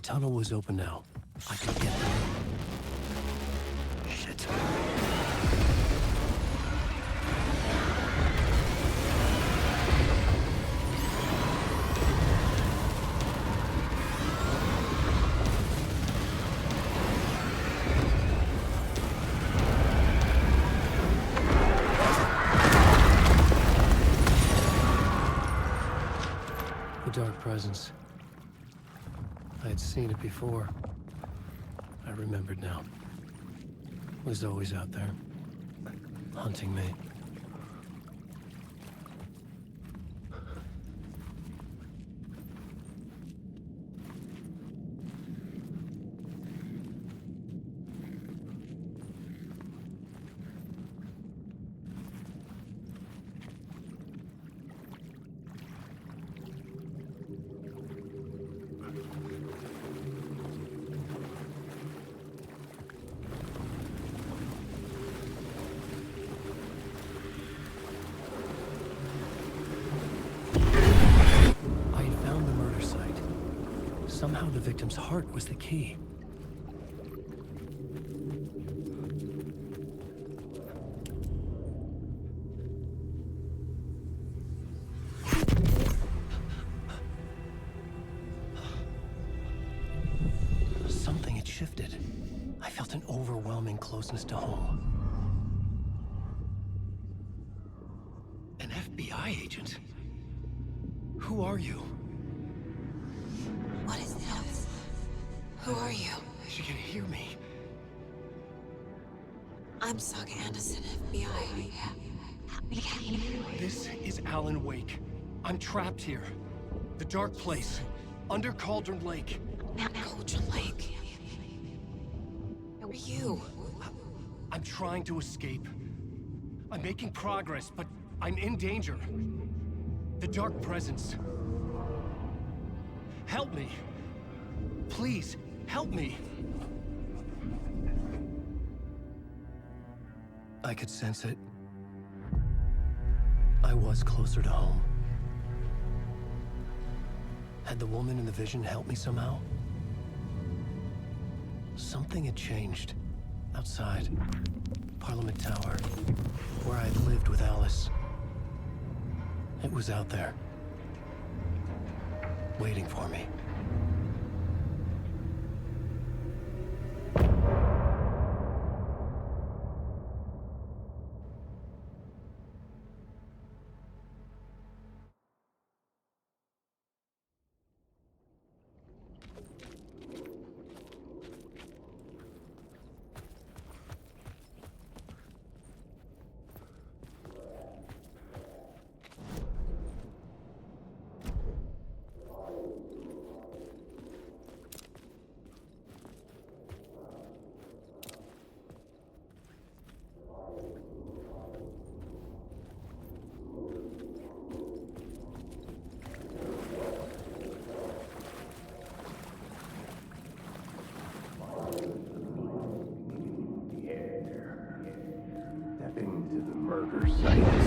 tunnel was open now. I could get there. Shit. The dark presence. I had seen it before. I remembered now. It was always out there, hunting me. Somehow the victim's heart was the key. Something had shifted. I felt an overwhelming closeness to home. An FBI agent? Who are you? What is this? Who are you? She can hear me. I'm Saga Anderson, FBI. This is Alan Wake. I'm trapped here. The dark place. Under Cauldron Lake. Cauldron Lake. Who are you? I'm trying to escape. I'm making progress, but I'm in danger. The dark presence. Help me. Please, help me. I could sense it. I was closer to home. Had the woman in the vision helped me somehow? Something had changed. Outside. Parliament Tower. Where I had lived with Alice. It was out there. Waiting for me.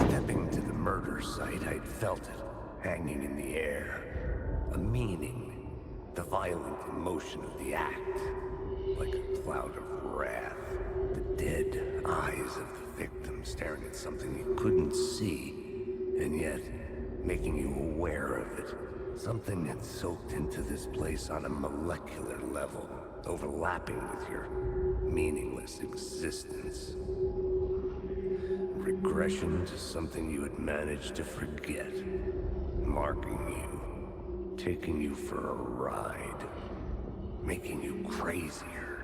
Stepping to the murder site, I'd felt it, hanging in the air. A meaning, the violent emotion of the act, like a cloud of wrath. The dead eyes of the victim staring at something you couldn't see, and yet making you aware of it. Something had soaked into this place on a molecular level, overlapping with your meaningless existence. Regression to something you had managed to forget. Marking you. Taking you for a ride. Making you crazier.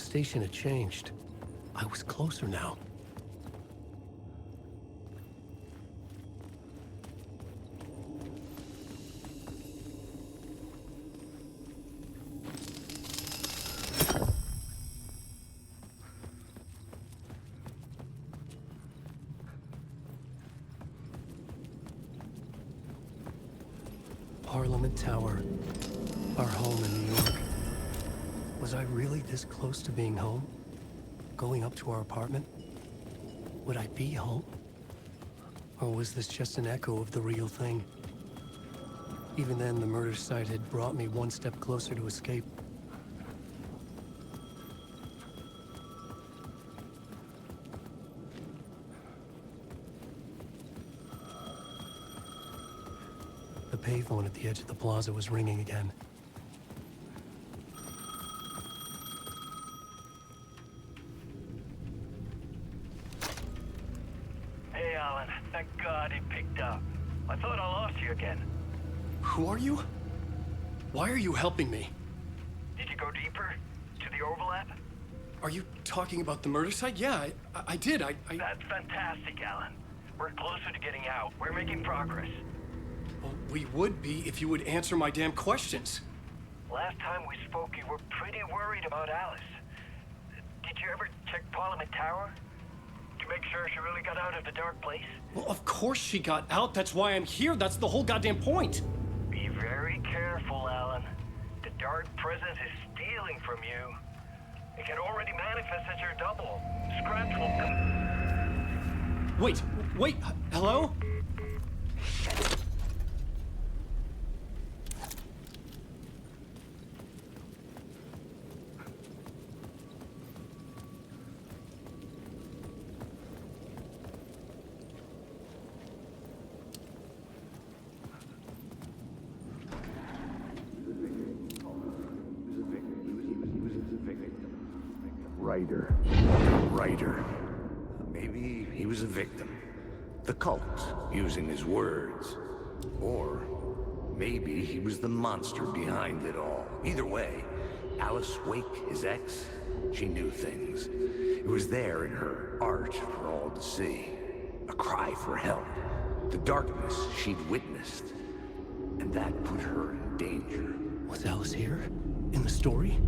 station had changed. I was closer now. Parliament Tower. Our home in New York. Was I really this close to being home? Going up to our apartment? Would I be home? Or was this just an echo of the real thing? Even then, the murder site had brought me one step closer to escape. The payphone at the edge of the plaza was ringing again. Hey, Alan. Thank God it picked up. I thought I lost you again. Who are you? Why are you helping me? Did you go deeper? To the overlap? Are you talking about the murder site? Yeah, I did. That's fantastic, Alan. We're closer to getting out. We're making progress. Well, we would be if you would answer my damn questions. Last time we spoke, you were pretty worried about Alice. Did you ever check Parliament Tower? To make sure she really got out of the dark place? Well, of course she got out. That's why I'm here. That's the whole goddamn point. Be very careful, Alan. The dark presence is stealing from you. It can already manifest as your double. Scratch will come. Wait, hello? Writer. Maybe he was a victim. The cult, using his words. Or maybe he was the monster behind it all. Either way, Alice Wake, his ex, she knew things. It was there in her art for all to see. A cry for help. The darkness she'd witnessed. And that put her in danger. Was Alice here? In the story?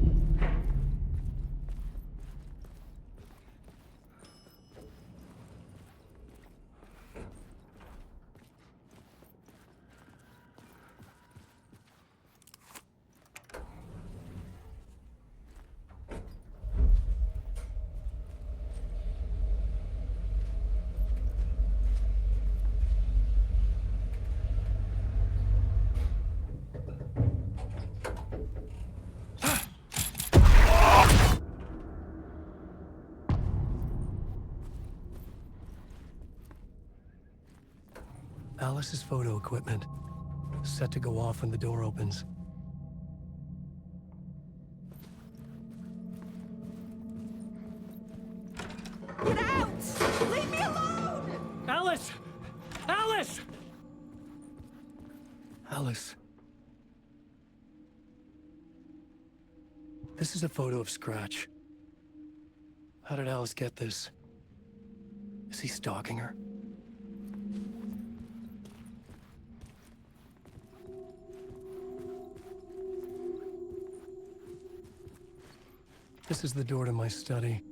Alice's photo equipment, set to go off when the door opens. Get out! Leave me alone! Alice! Alice! Alice. This is a photo of Scratch. How did Alice get this? Is he stalking her? This is the door to my study,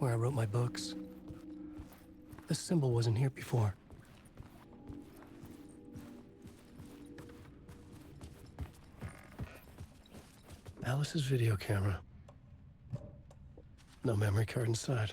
where I wrote my books. This symbol wasn't here before. Alice's video camera. No memory card inside.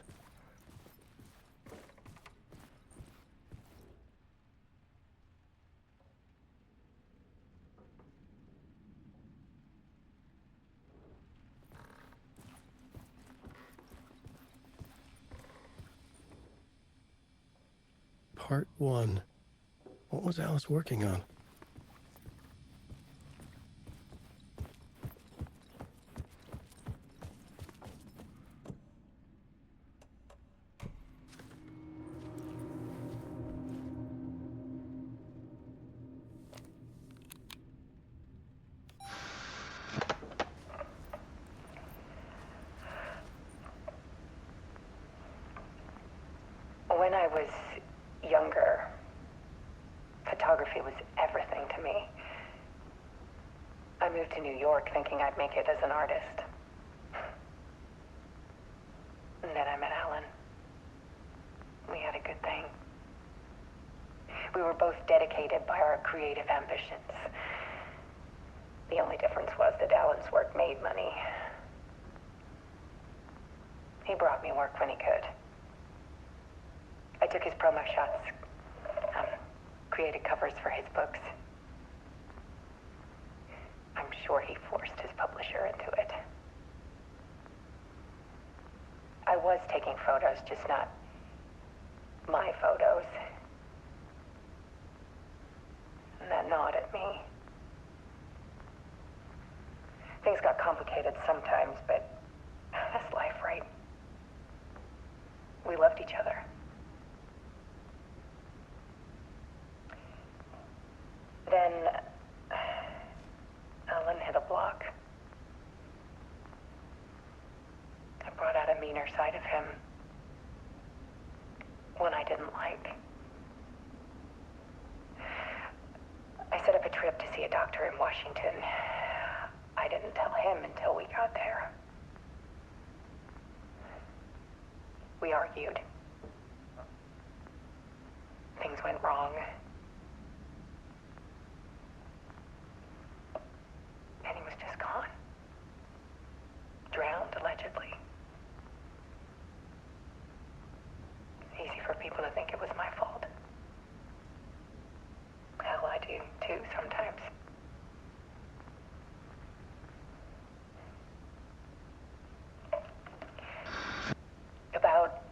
Part 1. What was Alice working on? to New York thinking I'd make it as an artist. And then I met Alan. We had a good thing. We were both dedicated by our creative ambitions. The only difference was that Alan's work made money. He brought me work when he could. I took his promo shots, created covers for his books. I'm sure he forced his publisher into it. I was taking photos, just not my photos. And that gnawed at me. Things got complicated sometimes, but that's life, right? We loved each other. Then Alan hit a block. I brought out a meaner side of him. One I didn't like. I set up a trip to see a doctor in Washington. I didn't tell him until we got there. We argued. Things went wrong. And he was just gone. Drowned, allegedly. It's easy for people to think it was my fault. Hell, I do too sometimes. About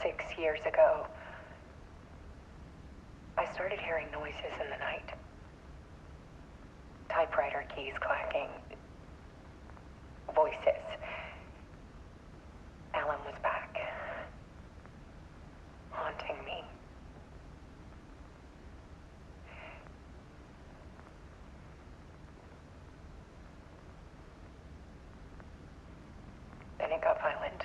6 years ago, I started hearing noises in the night. Typewriter keys clacking. Voices. Alan was back. Haunting me. Then it got violent.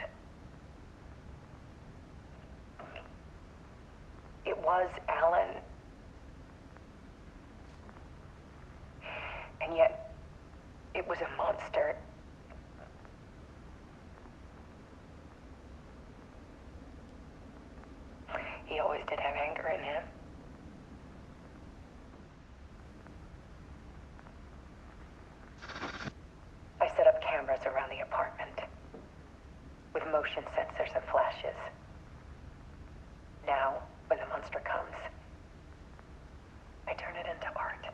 It was Alan. And yet, it was a monster. He always did have anger in him. I set up cameras around the apartment with motion sensors and flashes. Now, when the monster comes, I turn it into art.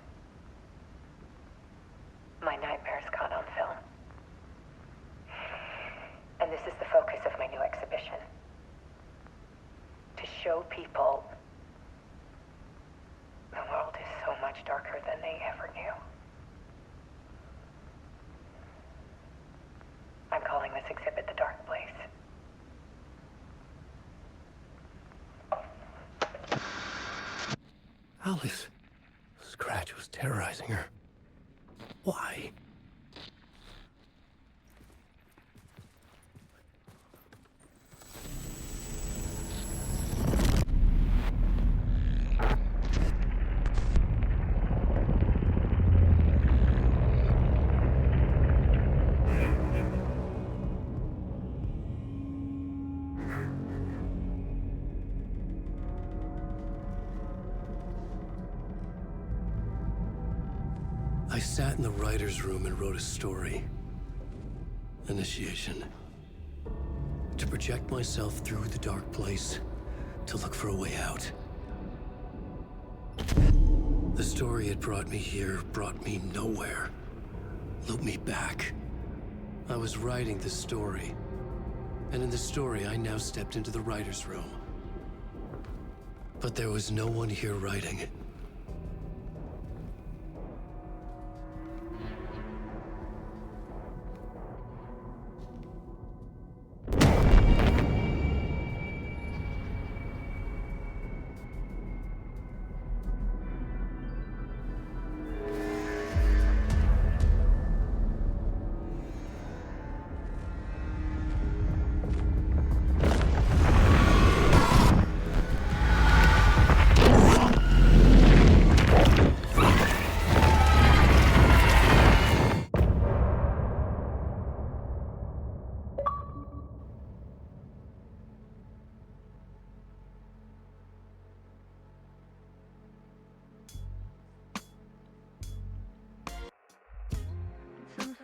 My nightmares caught on film. And this is the focus of my new exhibition. To show people the world is so much darker than they ever knew. I'm calling this exhibit The Dark Place. Alice. Scratch was terrorizing her. Why? I sat in the writer's room and wrote a story. Initiation. To project myself through the dark place, to look for a way out. The story had brought me here, brought me nowhere. Looped me back. I was writing the story. And in the story, I now stepped into the writer's room. But there was no one here writing.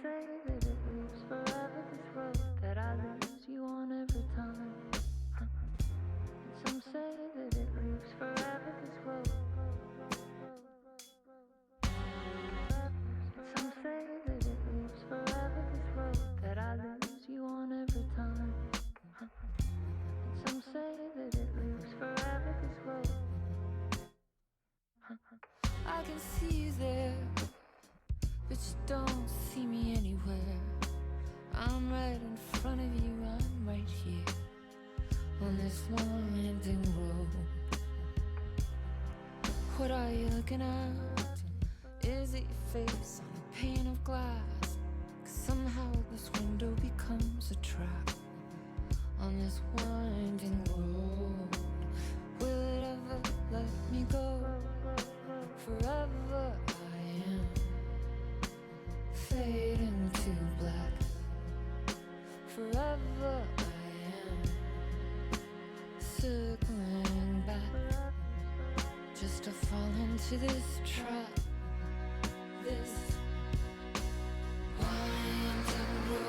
say that it leaves forever this road that I lose you on every time. And some say that it leaves forever this road. And some say that it leaves forever this road that I lose you on every time. And some say that it leaves forever this road. I can see you there, but you don't see me anywhere. I'm right in front of you, I'm right here on this winding road. What are you looking at? Is it your face on a pane of glass? 'Cause somehow this window becomes a trap on this winding road. Will it ever let me go? Forever I am fading to black. Forever I am circling back, just to fall into this trap, this winding road.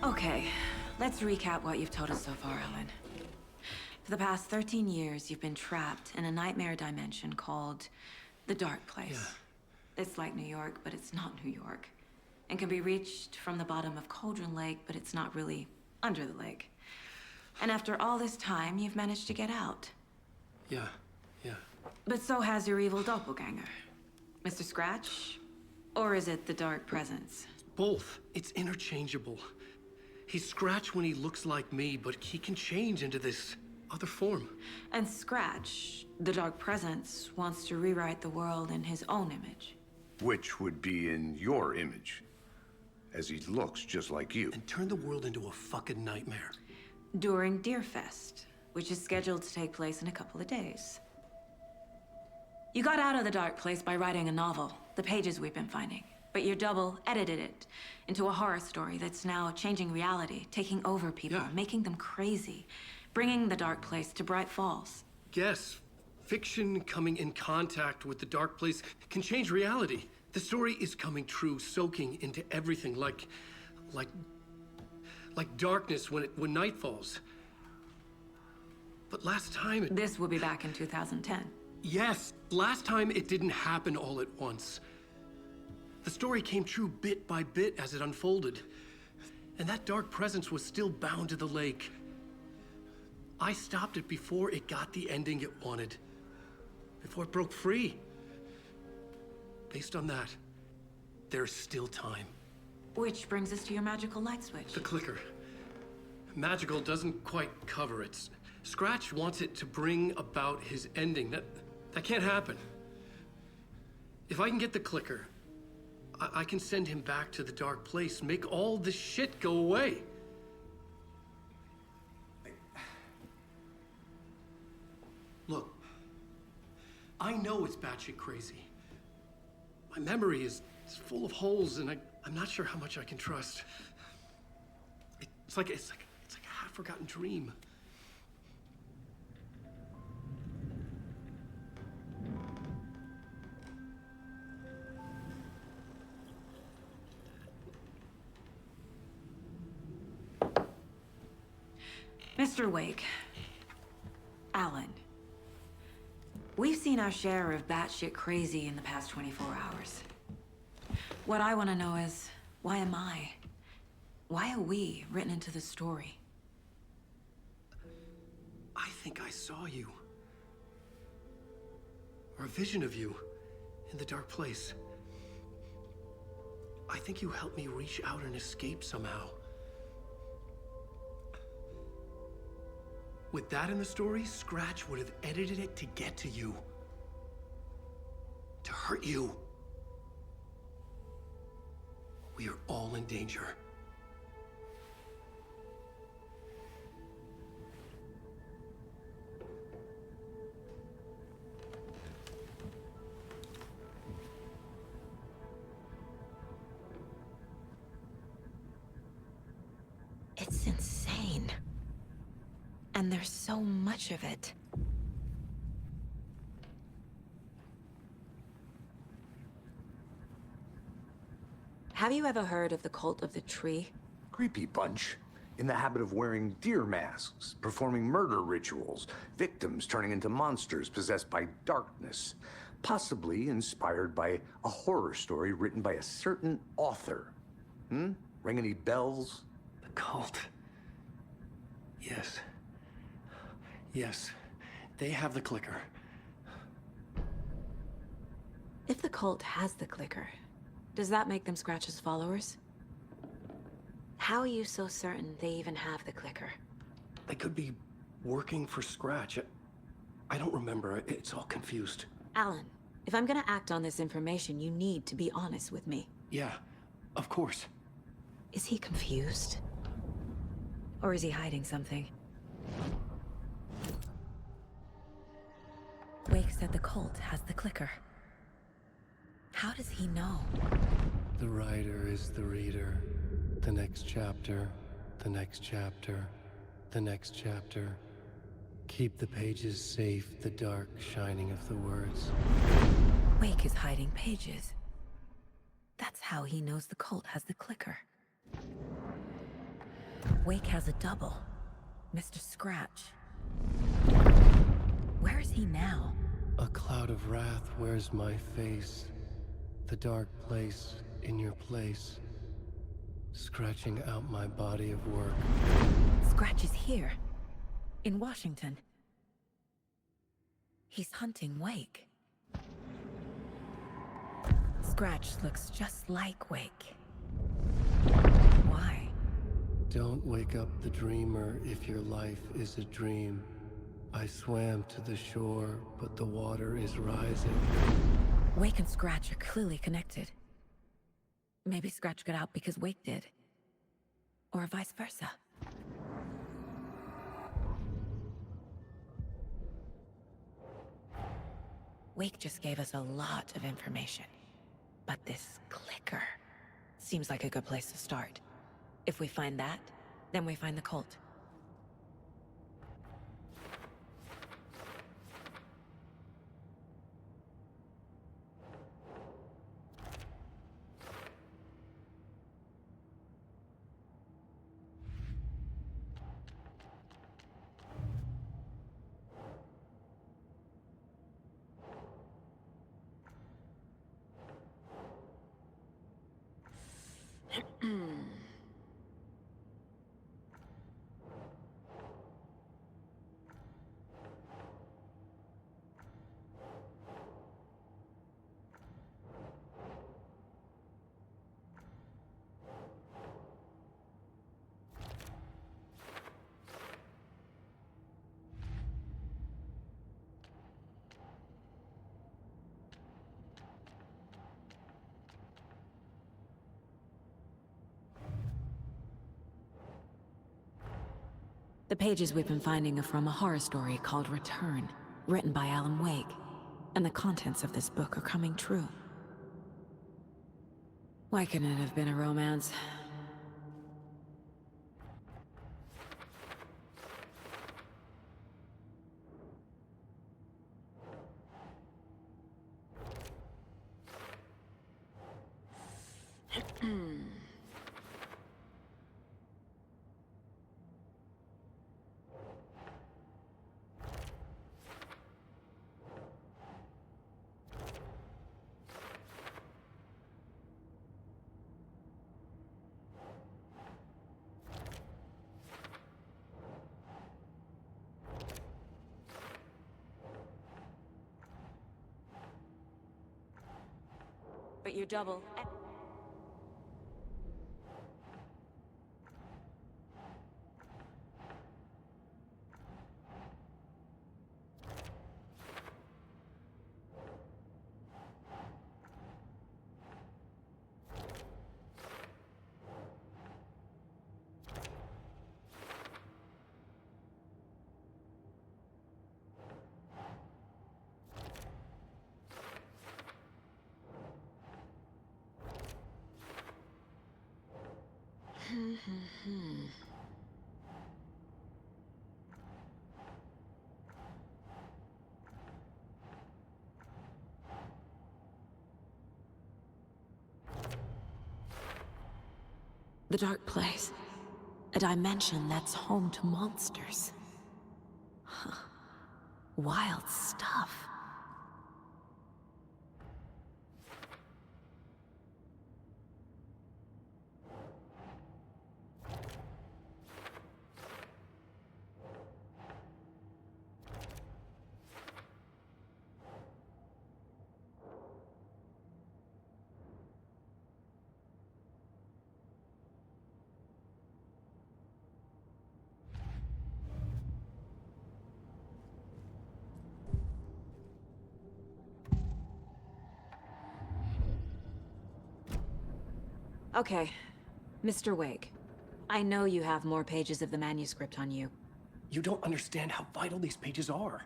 Okay, let's recap what you've told us so far, Ellen. For the past 13 years, you've been trapped in a nightmare dimension called the Dark Place. Yeah. It's like New York, but it's not New York. And can be reached from the bottom of Cauldron Lake, but it's not really under the lake. And after all this time, you've managed to get out. Yeah. But so has your evil doppelganger. Mr. Scratch? Or is it the Dark Presence? Both. It's interchangeable. He's Scratch when he looks like me, but he can change into this other form. And Scratch, the Dark Presence, wants to rewrite the world in his own image. Which would be in your image, as he looks just like you. And turn the world into a fucking nightmare. During Deerfest, which is scheduled to take place in a couple of days. You got out of the Dark Place by writing a novel, the pages we've been finding. But your double edited it into a horror story that's now changing reality, taking over people, Yeah. making them crazy, bringing the Dark Place to Bright Falls. Yes, fiction coming in contact with the Dark Place can change reality. The story is coming true, soaking into everything like darkness when night falls. But last time it... This will be back in 2010. Yes, last time it didn't happen all at once. The story came true bit by bit as it unfolded. And that dark presence was still bound to the lake. I stopped it before it got the ending it wanted. Before it broke free. Based on that, there's still time. Which brings us to your magical light switch. The clicker. Magical doesn't quite cover it. Scratch wants it to bring about his ending. That can't happen. If I can get the clicker, I can send him back to the Dark Place, make all this shit go away. Look, I know it's batshit crazy. My memory is full of holes, and I'm not sure how much I can trust. It's like a half-forgotten dream. Mr. Wake, Alan, we've seen our share of batshit crazy in the past 24 hours. What I want to know is, why am I? Why are we written into the story? I think I saw you. or a vision of you in the dark place. I think you helped me reach out and escape somehow. With that in the story, Scratch would have edited it to get to you. To hurt you. We are all in danger. It's insane. And there's so much of it. Have you ever heard of the Cult of the Tree? Creepy bunch. In the habit of wearing deer masks, performing murder rituals, victims turning into monsters possessed by darkness. Possibly inspired by a horror story written by a certain author. Ring any bells? The cult. Yes. Yes. They have the clicker. If the cult has the clicker, does that make them Scratch's followers? How are you so certain they even have the clicker? They could be working for Scratch. I don't remember. It's all confused. Alan, if I'm gonna act on this information, you need to be honest with me. Yeah, of course. Is he confused? Or is he hiding something? Wake said the cult has the clicker. How does he know? The writer is the reader. The next chapter, the next chapter, the next chapter. Keep the pages safe, the dark shining of the words. Wake is hiding pages. That's how he knows the cult has the clicker. Wake has a double. Mr. Scratch. Where is he now? A cloud of wrath wears my face. The dark place in your place. Scratching out my body of work. Scratch is here. In Washington. He's hunting Wake. Scratch looks just like Wake. Why? Don't wake up the dreamer if your life is a dream. I swam to the shore, but the water is rising. Wake and Scratch are clearly connected. Maybe Scratch got out because Wake did. Or vice versa. Wake just gave us a lot of information. But this clicker seems like a good place to start. If we find that, then we find the cult. The pages we've been finding are from a horror story called Return, written by Alan Wake. And the contents of this book are coming true. Why couldn't it have been a romance? but you're double. The Dark Place. A dimension that's home to monsters. Huh. Wild stuff. Okay, Mr. Wake. I know you have more pages of the manuscript on you. You don't understand how vital these pages are.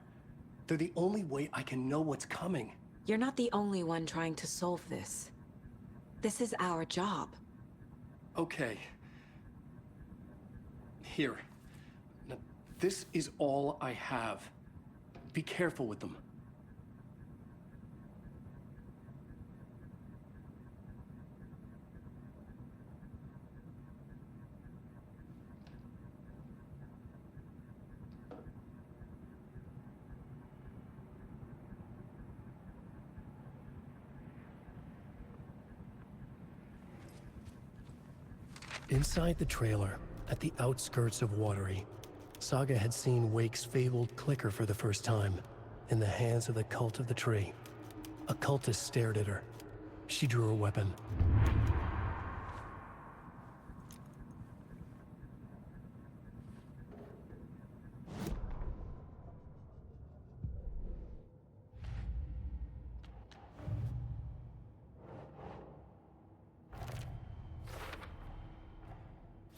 They're the only way I can know what's coming. You're not the only one trying to solve this. This is our job. Okay. Here. Now, this is all I have. Be careful with them. Inside the trailer, at the outskirts of Watery, Saga had seen Wake's fabled clicker for the first time, in the hands of the Cult of the Tree. A cultist stared at her. She drew her weapon.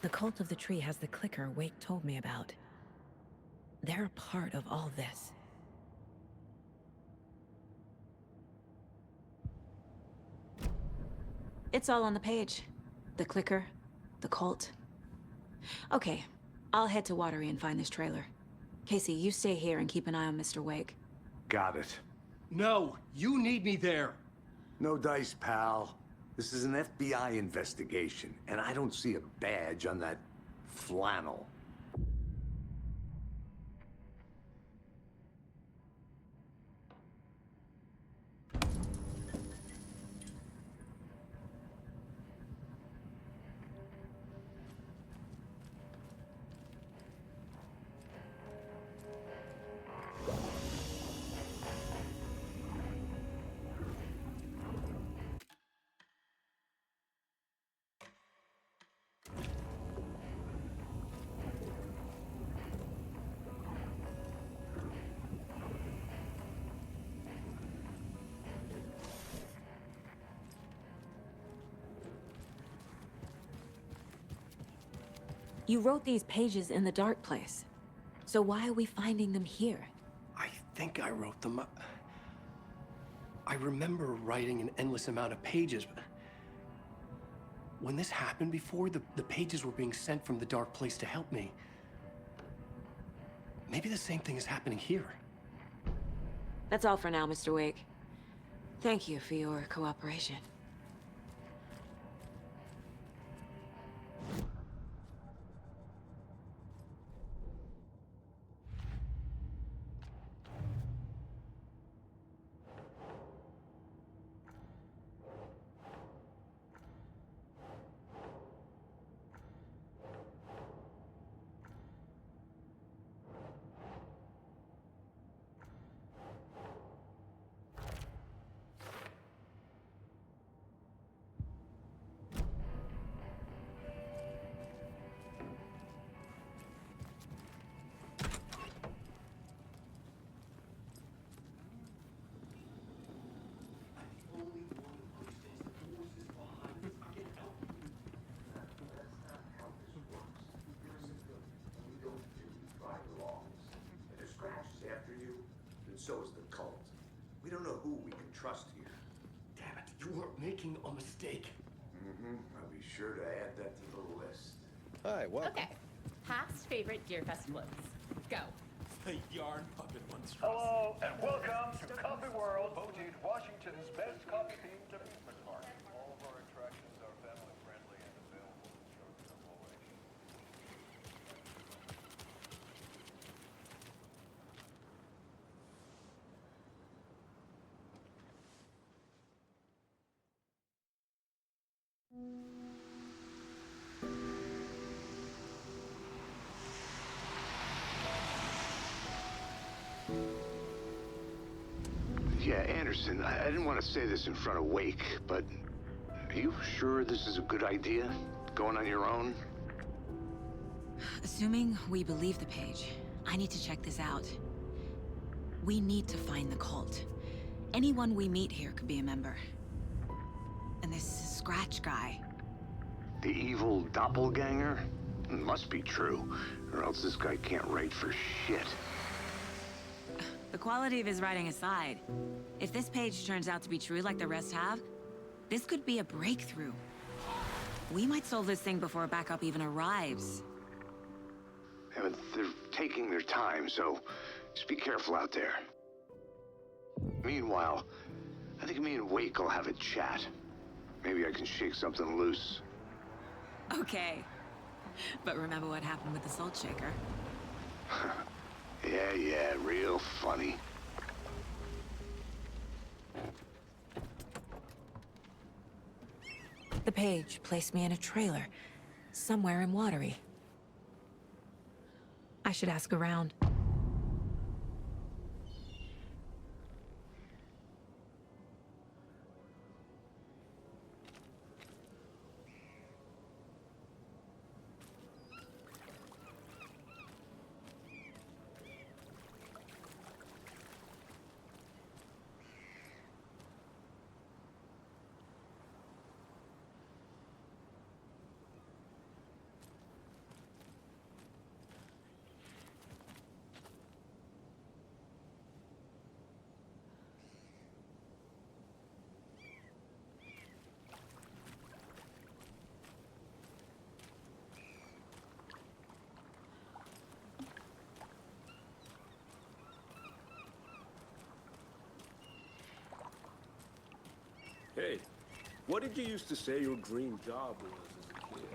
The Cult of the Tree has the clicker Wake told me about. They're a part of all this. It's all on the page. The clicker, the cult. Okay, I'll head to Watery and find this trailer. Casey, you stay here and keep an eye on Mr. Wake. Got it. No, you need me there. No dice, pal. This is an FBI investigation, and I don't see a badge on that flannel. You wrote these pages in the Dark Place. So why are we finding them here? I think I wrote them. I remember writing an endless amount of pages, but when this happened before, the pages were being sent from the Dark Place to help me. Maybe the same thing is happening here. That's all for now, Mr. Wake. Thank you for your cooperation. so is the cult. We don't know who we can trust here. Damn it, you were making a mistake. I'll be sure to add that to the list. Hi, welcome. Okay. Past favorite Deerfest floats. Go. The yarn puppet monstrosity. Hello, and welcome to Coffee World, voted Washington's best coffee-themed amusement park. All of our attractions are family-friendly and available in short-term location. Yeah, Anderson, I didn't want to say this in front of Wake, but are you sure this is a good idea? Going on your own? Assuming we believe the page, I need to check this out. We need to find the cult. Anyone we meet here could be a member. And this Scratch guy. The evil doppelganger? Must be true, or else this guy can't write for shit. The quality of his writing aside, if this page turns out to be true like the rest have, this could be a breakthrough. We might solve this thing before backup even arrives. Yeah, but they're taking their time, so just be careful out there. Meanwhile, I think me and Wake will have a chat. Maybe I can shake something loose. Okay. But remember what happened with the Salt Shaker? Yeah, real funny. The page placed me in a trailer, somewhere in Watery. I should ask around. Hey, what did you used to say your dream job was as a kid?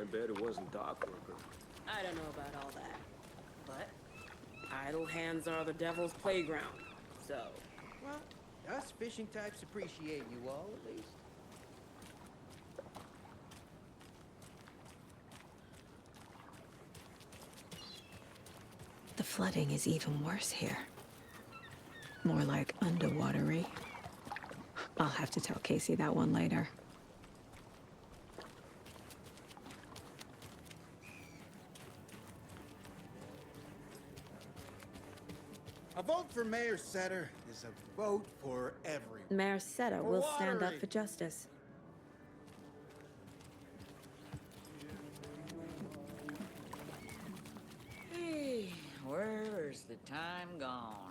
I bet it wasn't dock worker. I don't know about all that. But idle hands are the devil's playground. So, well, us fishing types appreciate you all, at least. The flooding is even worse here. More like underwatery. I'll have to tell Casey that one later. A vote for Mayor Setter is a vote for everyone. Mayor Seta will stand up for justice. Hey, where's the time gone?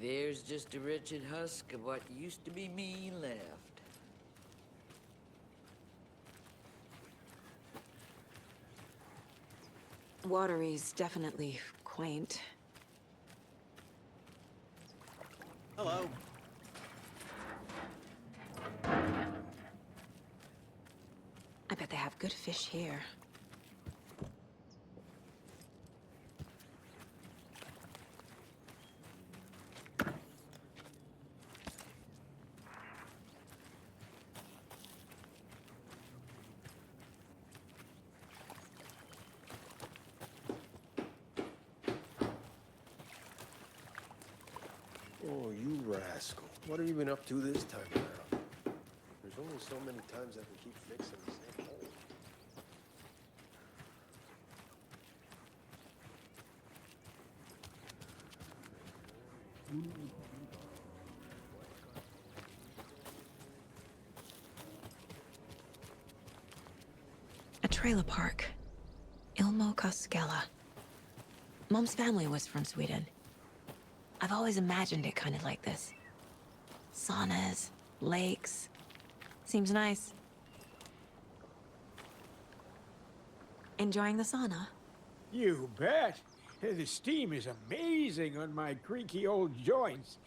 There's just a wretched husk of what used to be me left. Watery's definitely quaint. Hello. I bet they have good fish here. Oh, you rascal. What have you been up to this time around? There's only so many times I can keep fixing the same hole. A trailer park. Ilmo Koskela. Mom's family was from Sweden. I've always imagined it kind of like this. Saunas, lakes. Seems nice. Enjoying the sauna? You bet. The steam is amazing on my creaky old joints.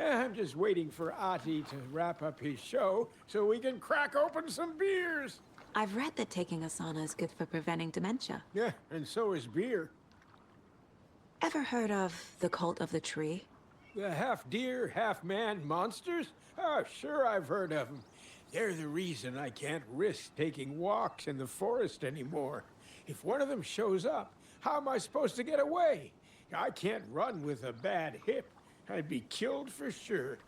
I'm just waiting for Ati to wrap up his show so we can crack open some beers. I've read that taking a sauna is good for preventing dementia. Yeah, and so is beer. Ever heard of the Cult of the Tree? The half-deer, half-man monsters? Oh, sure I've heard of them. They're the reason I can't risk taking walks in the forest anymore. If one of them shows up, how am I supposed to get away? I can't run with a bad hip. I'd be killed for sure.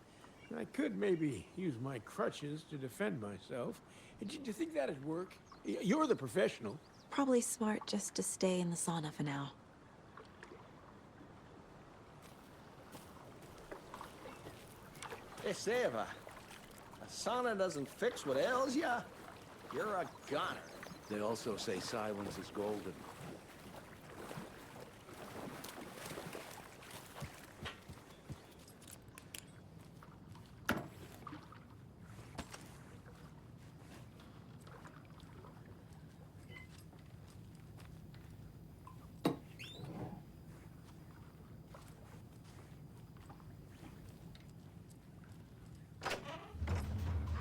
I could maybe use my crutches to defend myself. Do you think that'd work? You're the professional. Probably smart just to stay in the sauna for now. Hey, Seva. A sauna doesn't fix what ails ya. You're a goner. They also say silence is golden.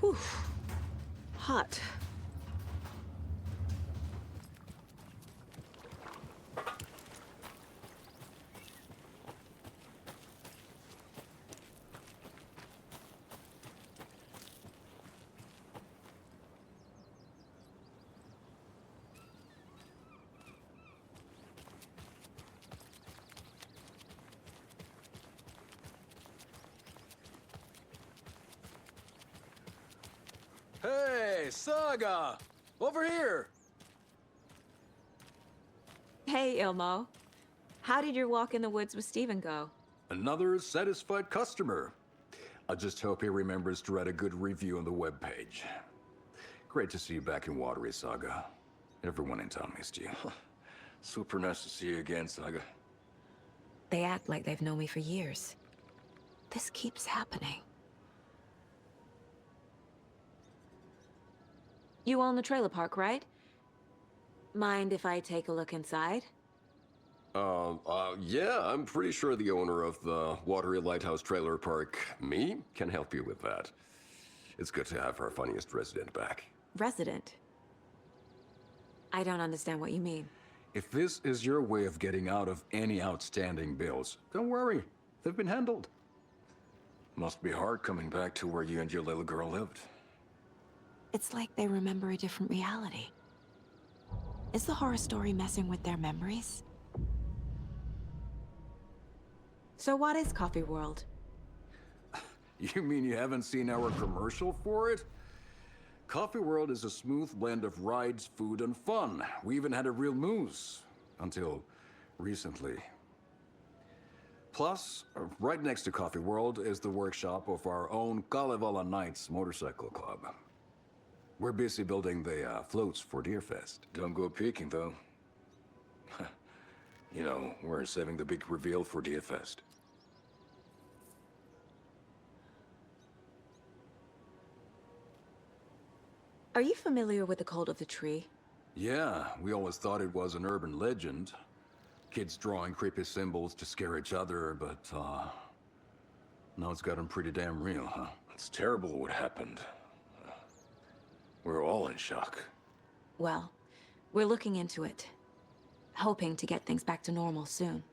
Whew. Hot. Hey, Saga! Over here! Hey, Ilmo. How did your walk in the woods with Steven go? Another satisfied customer. I just hope he remembers to write a good review on the webpage. Great to see you back in Watery, Saga. Everyone in town missed you. Super nice to see you again, Saga. They act like they've known me for years. This keeps happening. You own the trailer park, right? Mind if I take a look inside? Yeah, I'm pretty sure the owner of the Watery Lighthouse Trailer Park, me, can help you with that. It's good to have our funniest resident back. Resident? I don't understand what you mean. If this is your way of getting out of any outstanding bills, don't worry. They've been handled. Must be hard coming back to where you and your little girl lived. It's like they remember a different reality. Is the horror story messing with their memories? So what is Coffee World? You mean you haven't seen our commercial for it? Coffee World is a smooth blend of rides, food, and fun. We even had a real moose. Until recently. Plus, right next to Coffee World is the workshop of our own Kalevala Knights Motorcycle Club. We're busy building the floats for Deerfest. Don't go peeking, though. You know, we're saving the big reveal for Deerfest. Are you familiar with the Cult of the Tree? Yeah, we always thought it was an urban legend. Kids drawing creepy symbols to scare each other, but, now it's gotten pretty damn real, huh? It's terrible what happened. We're all in shock. Well, we're looking into it. Hoping to get things back to normal soon.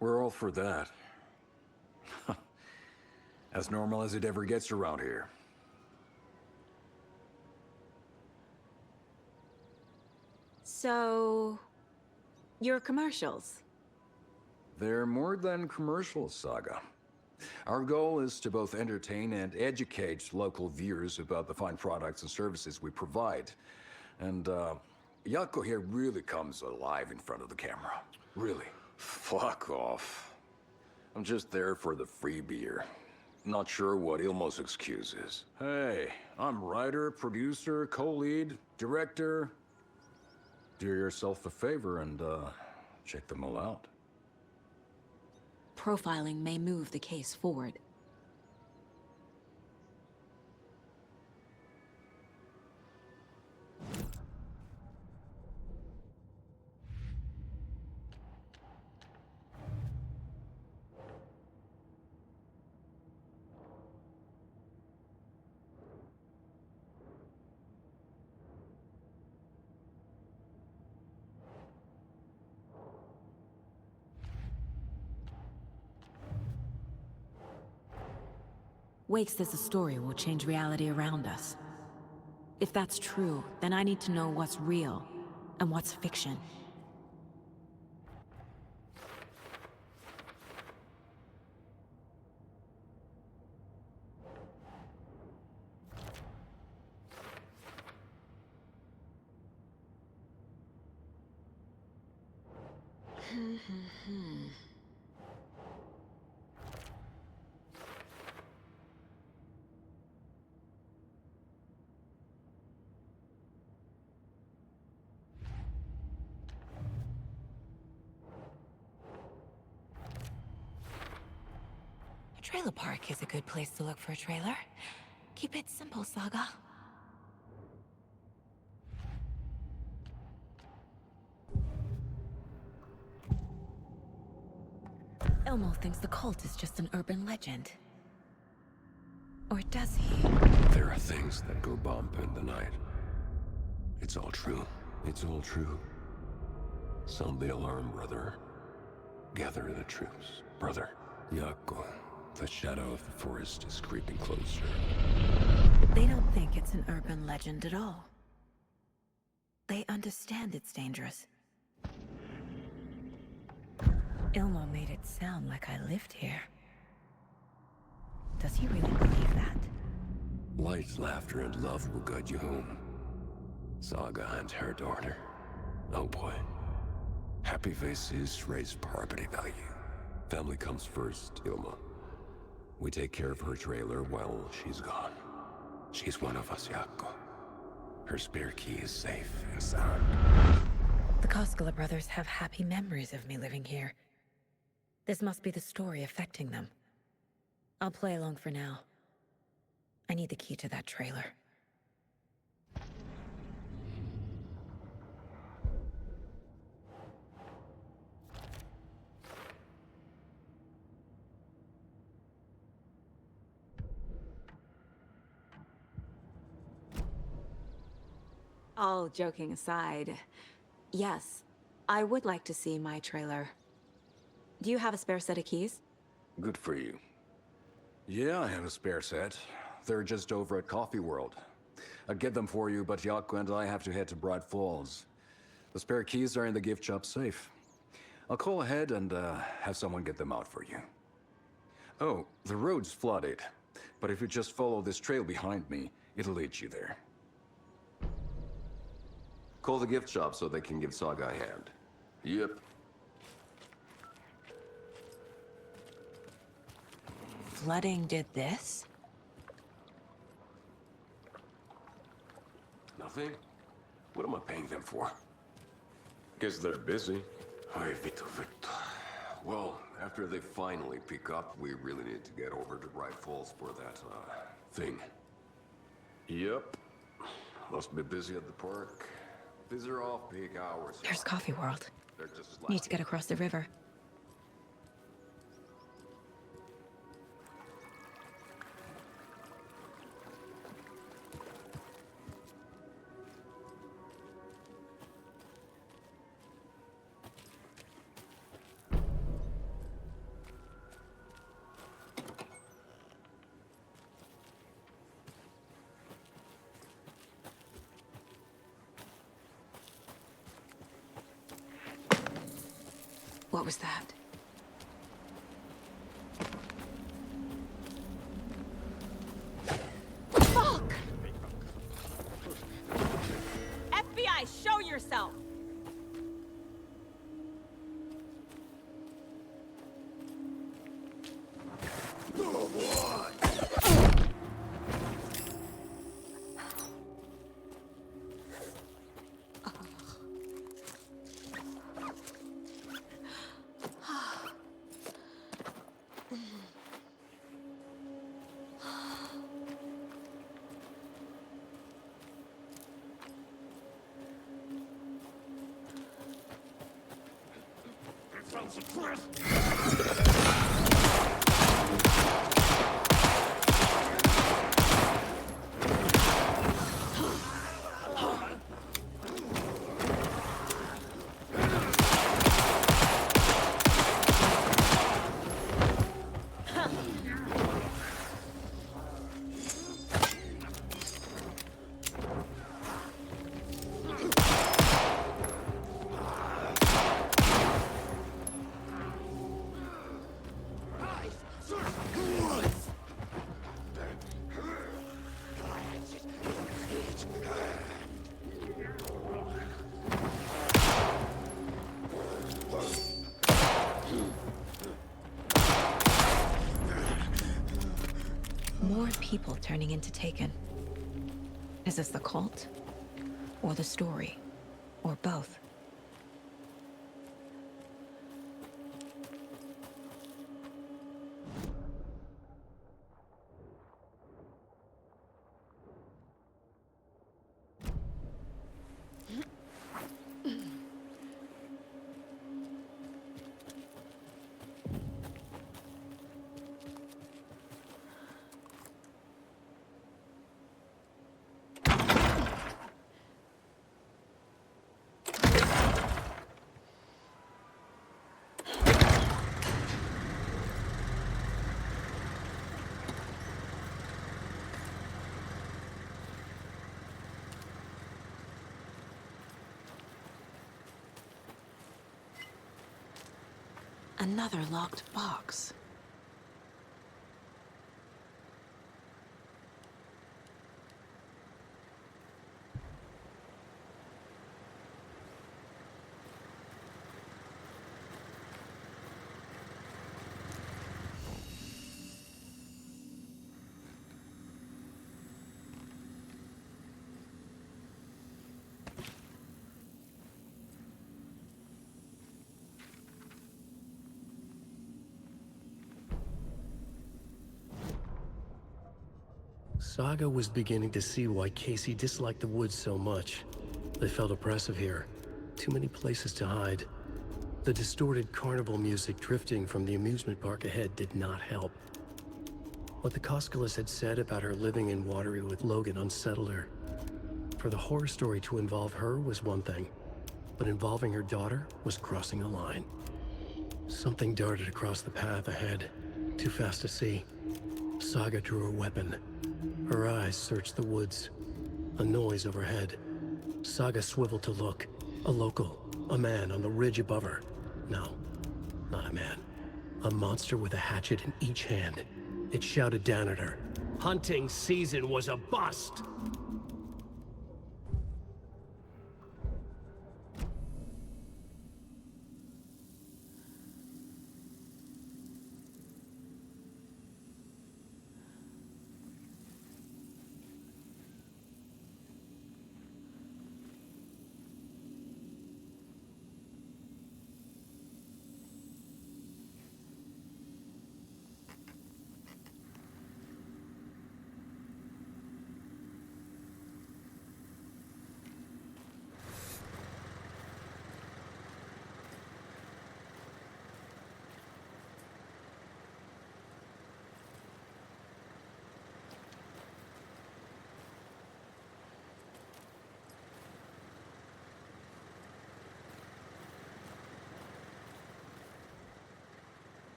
We're all for that. As normal as it ever gets around here. So... your commercials? They're more than commercials, Saga. Our goal is to both entertain and educate local viewers about the fine products and services we provide. And, Yako here really comes alive in front of the camera. Really. Fuck off. I'm just there for the free beer. Not sure what Ilmo's excuse is. Hey, I'm writer, producer, co-lead, director. Do yourself a favor and, check them all out. profiling may move the case forward. Wake says the story will change reality around us. If that's true, then I need to know what's real and what's fiction. Trailer park is a good place to look for a trailer. Keep it simple, Saga. Elmo thinks the cult is just an urban legend. Or does he? There are things that go bump in the night. It's all true. It's all true. Sound the alarm, brother. Gather the troops, brother. Jaakko, the shadow of the forest is creeping closer. They don't think it's an urban legend at all. They understand it's dangerous. Ilmo made it sound like I lived here. Does he really believe that? Light, laughter, and love will guide you home. Saga and her daughter. Oh boy. Happy faces raise property value. Family comes first, Ilma. We take care of her trailer while she's gone. She's one of us, Jaakko. Her spare key is safe and sound. The Koskela brothers have happy memories of me living here. This must be the story affecting them. I'll play along for now. I need the key to that trailer. All joking aside, yes, I would like to see my trailer. Do you have a spare set of keys? Good for you. Yeah, I have a spare set. They're just over at Coffee World. I'd get them for you, but Jaakko and I have to head to Bright Falls. The spare keys are in the gift shop safe. I'll call ahead and have someone get them out for you. Oh, the road's flooded, but if you just follow this trail behind me, it'll lead you there. Call the gift shop so they can give Saga a hand. Yep. Flooding did this? Nothing? What am I paying them for? Guess they're busy. Ay, Vito. Well, after they finally pick up, we really need to get over to Bright Falls for that, thing. Yep. Must be busy at the park. These are off-peak hours. There's Coffee World. They're just Need to get across the river. What was that? Fuck! FBI, show yourself! More people turning into Taken. Is this the cult? Or the story? Or both? Another locked box. Saga was beginning to see why Casey disliked the woods so much. They felt oppressive here. Too many places to hide. The distorted carnival music drifting from the amusement park ahead did not help. What the Koskalas had said about her living in Watery with Logan unsettled her. For the horror story to involve her was one thing, but involving her daughter was crossing a line. Something darted across the path ahead, too fast to see. Saga drew her weapon. Her eyes searched the woods. A noise overhead. Saga swiveled to look. A local. A man on the ridge above her. No, not a man. A monster with a hatchet in each hand. It shouted down at her. Hunting season was a bust!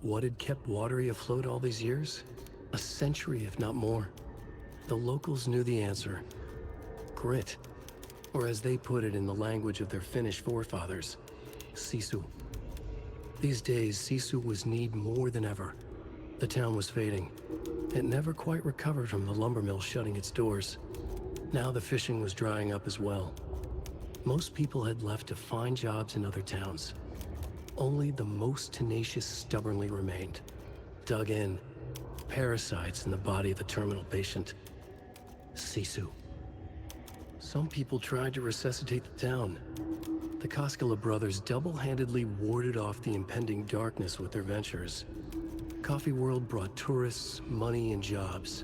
What had kept Watery afloat all these years? A century, if not more. The locals knew the answer. Grit. Or as they put it in the language of their Finnish forefathers, Sisu. These days, Sisu was needed more than ever. The town was fading. It never quite recovered from the lumber mill shutting its doors. Now the fishing was drying up as well. Most people had left to find jobs in other towns. Only the most tenacious stubbornly remained. Dug in. Parasites in the body of a terminal patient. Sisu. Some people tried to resuscitate the town. The Koskela brothers double-handedly warded off the impending darkness with their ventures. Coffee World brought tourists, money, and jobs.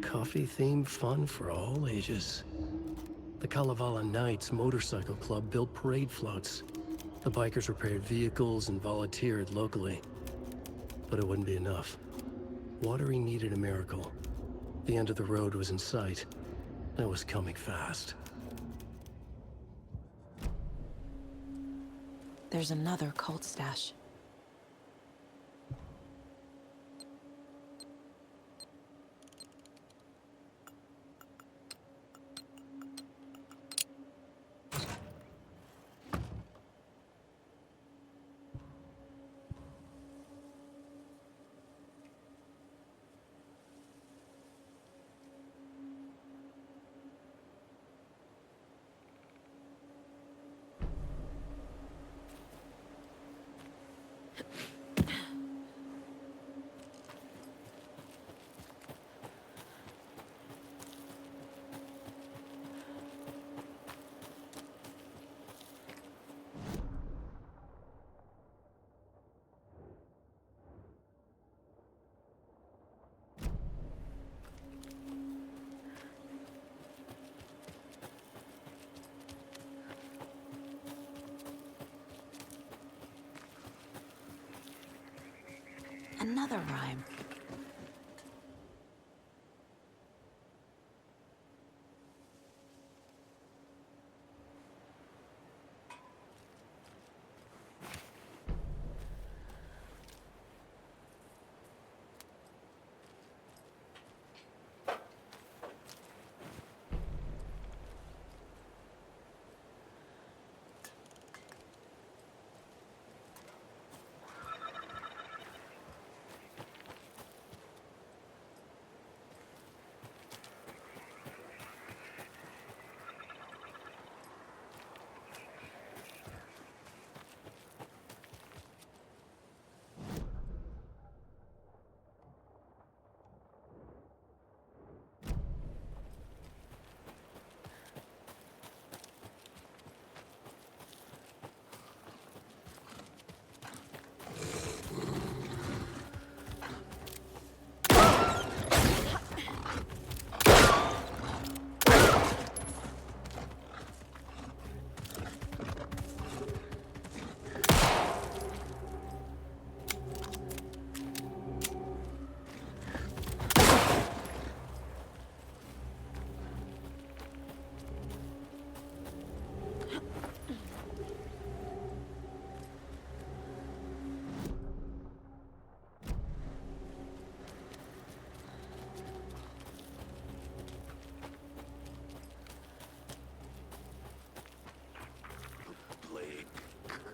Coffee-themed fun for all ages. The Kalevala Knights motorcycle club built parade floats. The bikers repaired vehicles and volunteered locally. But it wouldn't be enough. Watery needed a miracle. The end of the road was in sight. It was coming fast. There's another cult stash. Another rhyme.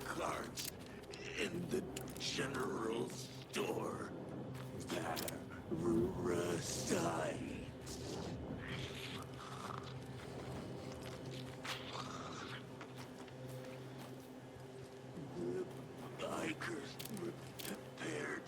Cards in the general store. Parasite. The bikers prepared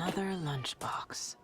Another lunchbox.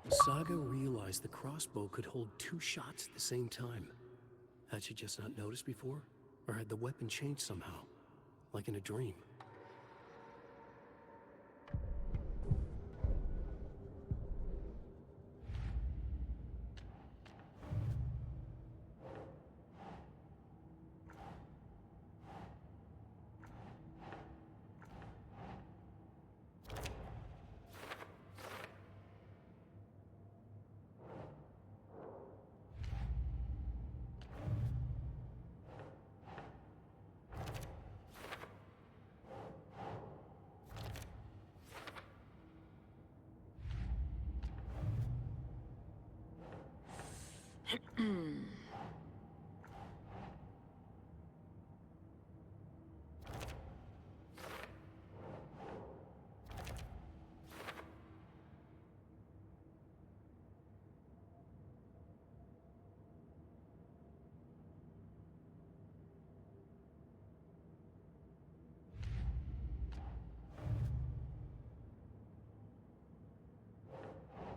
Saga realized the crossbow could hold 2 shots at the same time. Had she just not noticed before? Or had the weapon changed somehow? Like in a dream?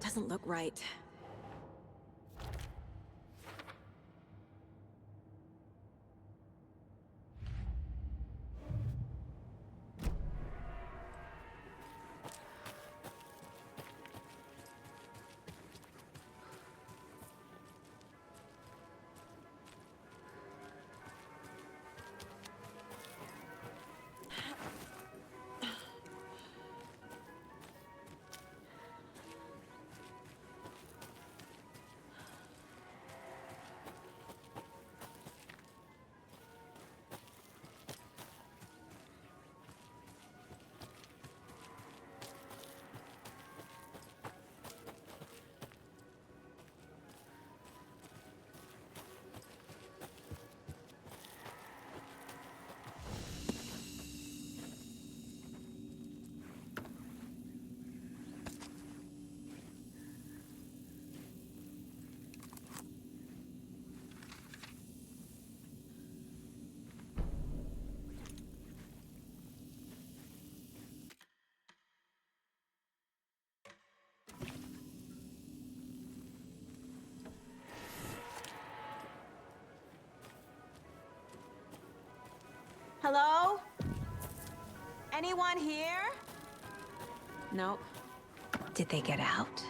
Doesn't look right. Hello? Anyone here? Nope. Did they get out?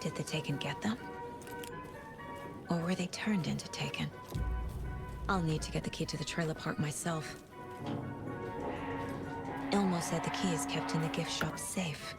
Did the Taken get them? Or were they turned into Taken? I'll need to get the key to the trailer park myself. Ilmo said the key is kept in the gift shop safe.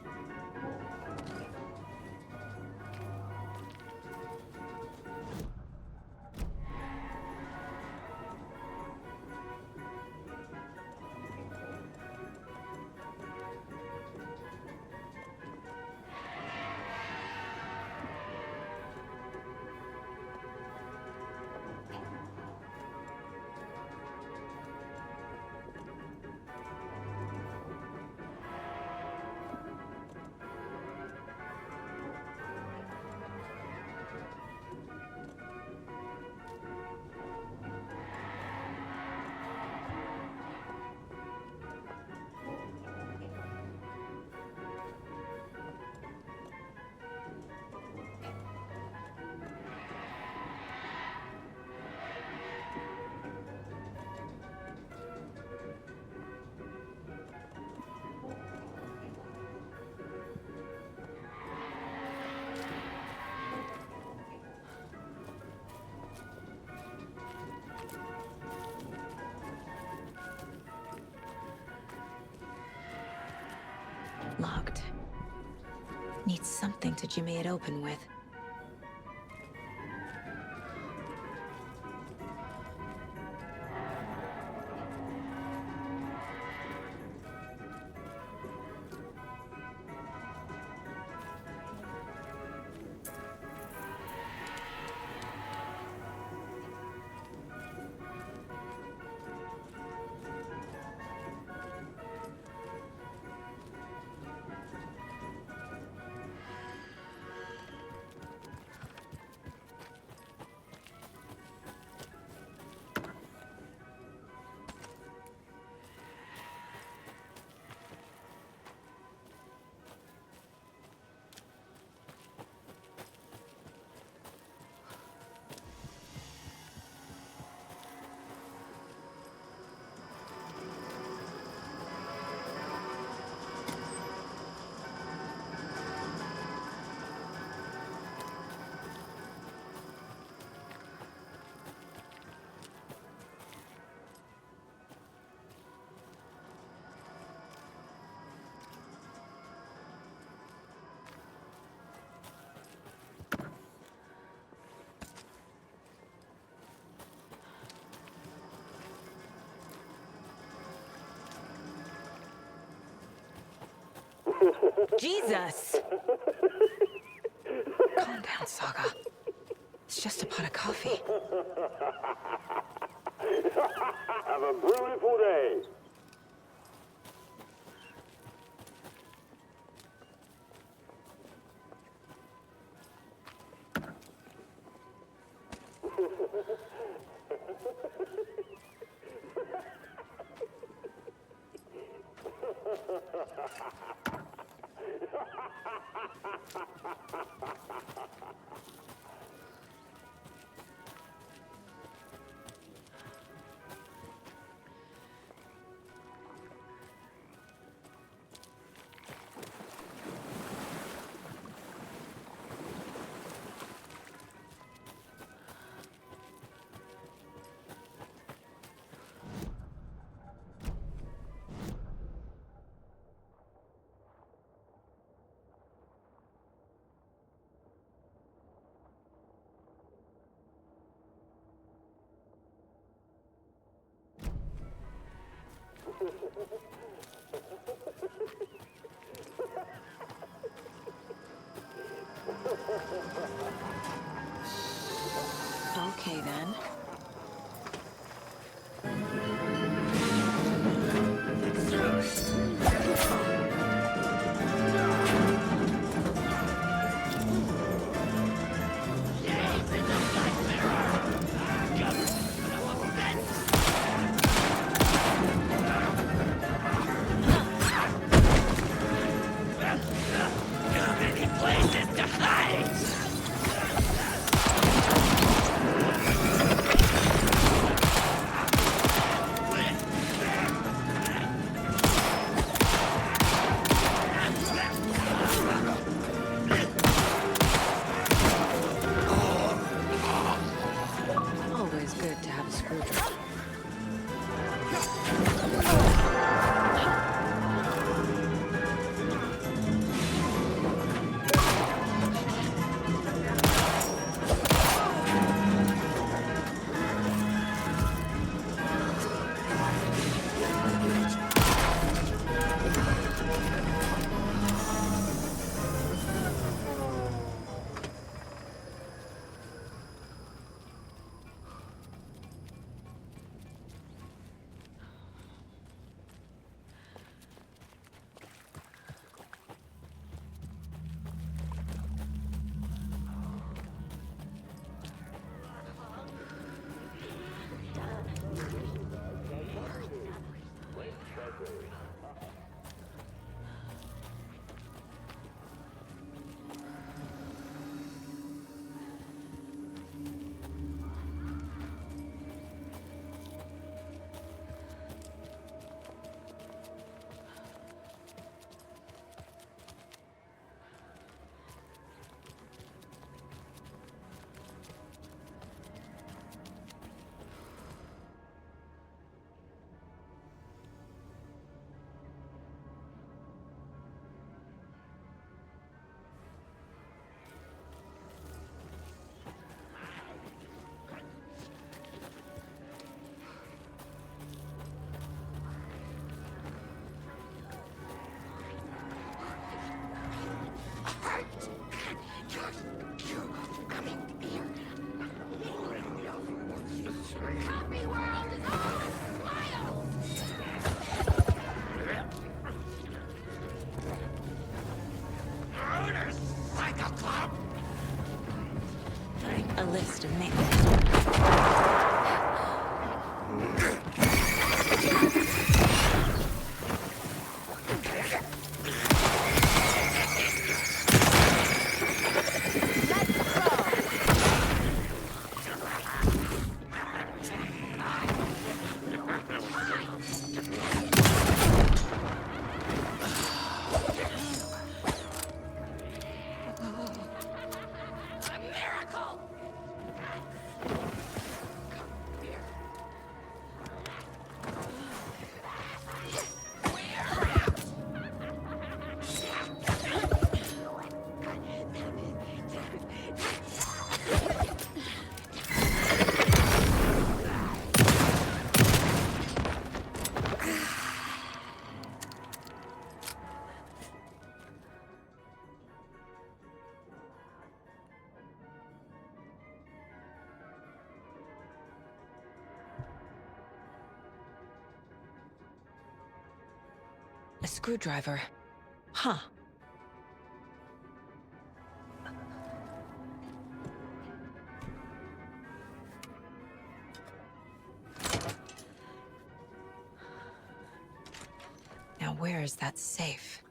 Locked. Need something to jimmy it open with. Jesus! Calm down, Saga. It's just a pot of coffee. Have a beautiful day. Okay, then. Always good to have a screwdriver. screwdriver. Huh. Now where is that safe?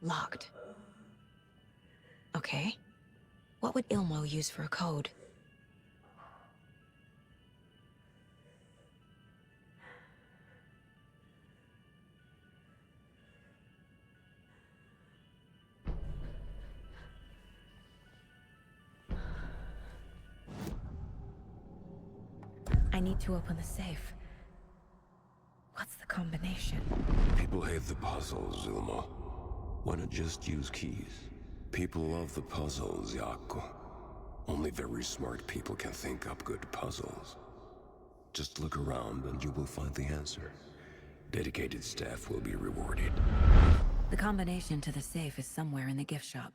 Locked. Okay. What would Ilmo use for a code? I need to open the safe. What's the combination? People hate the puzzles, Ilmo. Why not just use keys? People love the puzzles, Jaakko. Only very smart people can think up good puzzles. Just look around and you will find the answer. Dedicated staff will be rewarded. The combination to the safe is somewhere in the gift shop.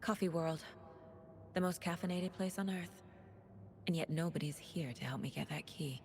Coffee World. The most caffeinated place on Earth. And yet nobody's here to help me get that key.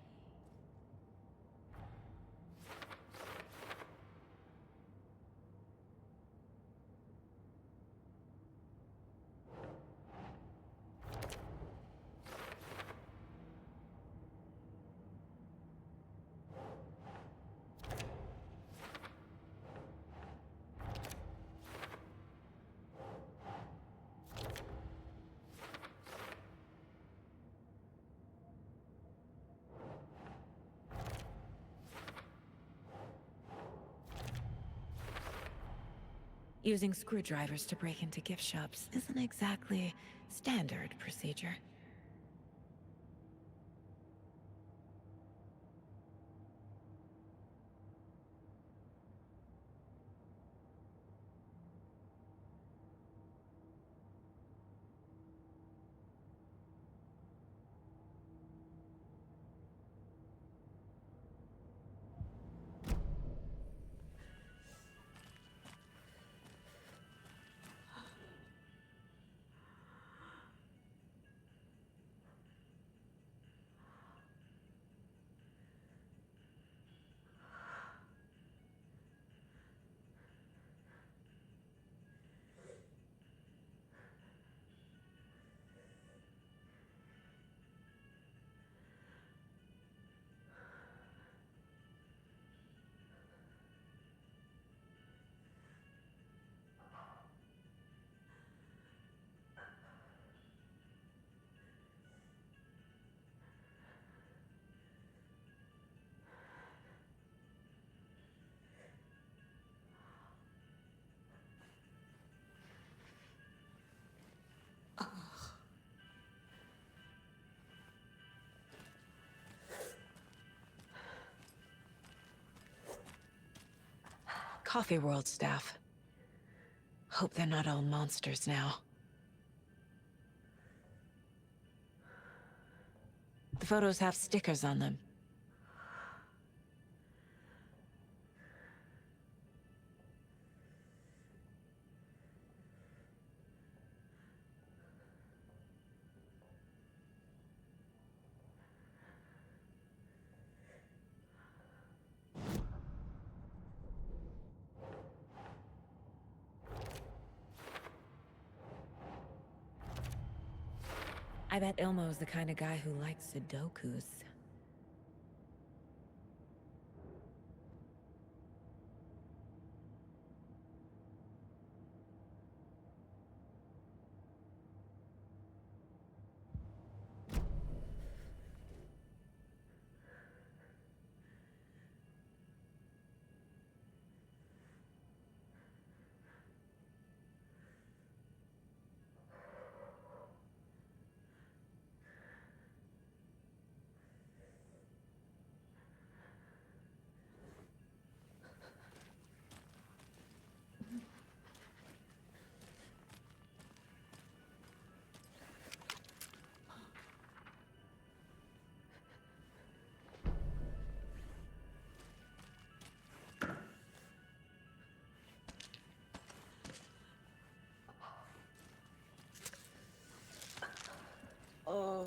Using screwdrivers to break into gift shops isn't exactly standard procedure. Coffee World staff. Hope they're not all monsters now. The photos have stickers on them. I bet Ilmo's the kind of guy who likes Sudokus. Oh.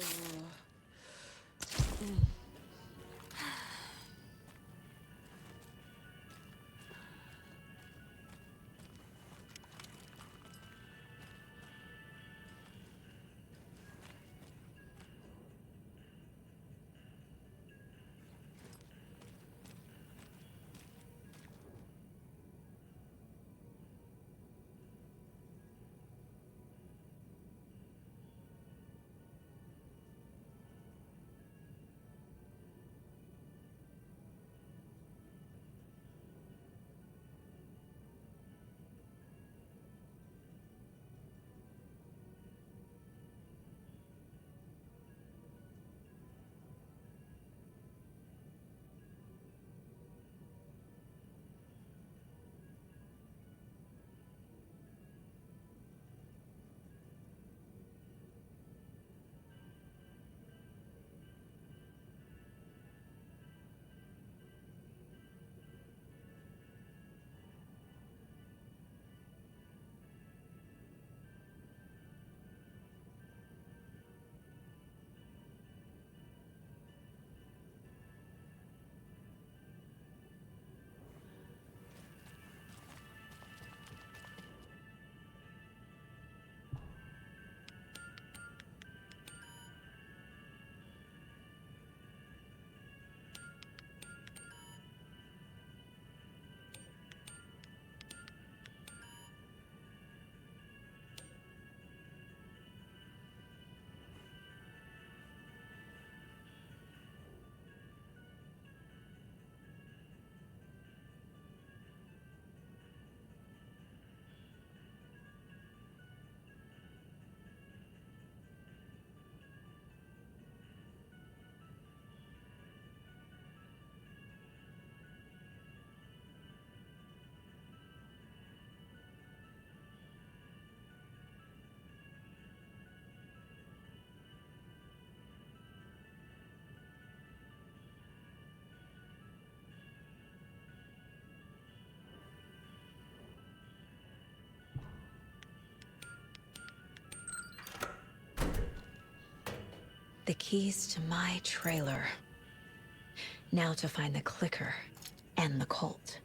The keys to my trailer. Now to find the clicker and the Colt.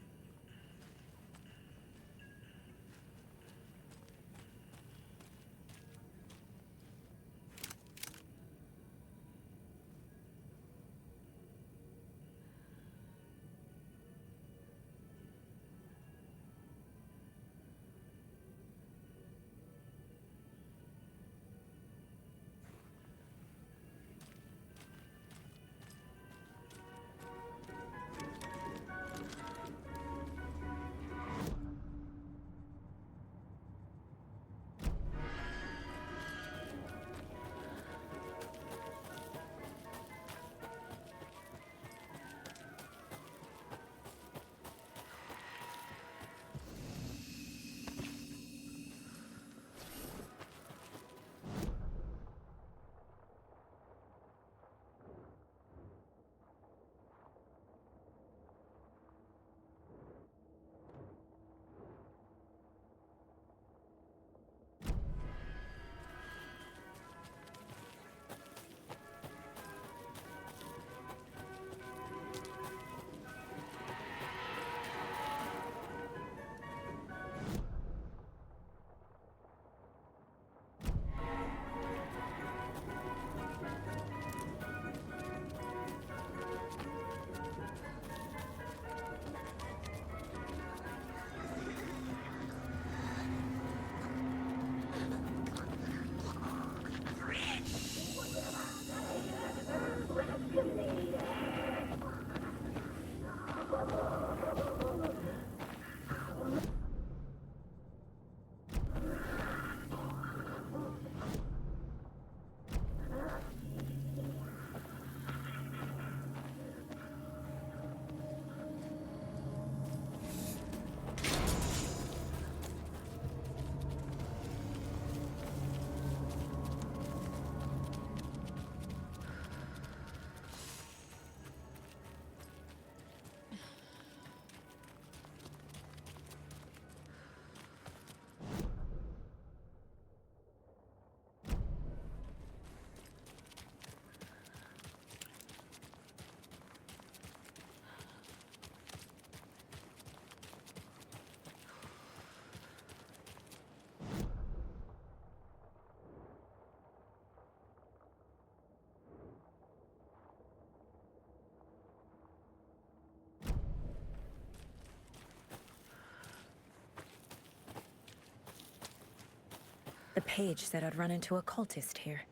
page said I'd run into a cultist here.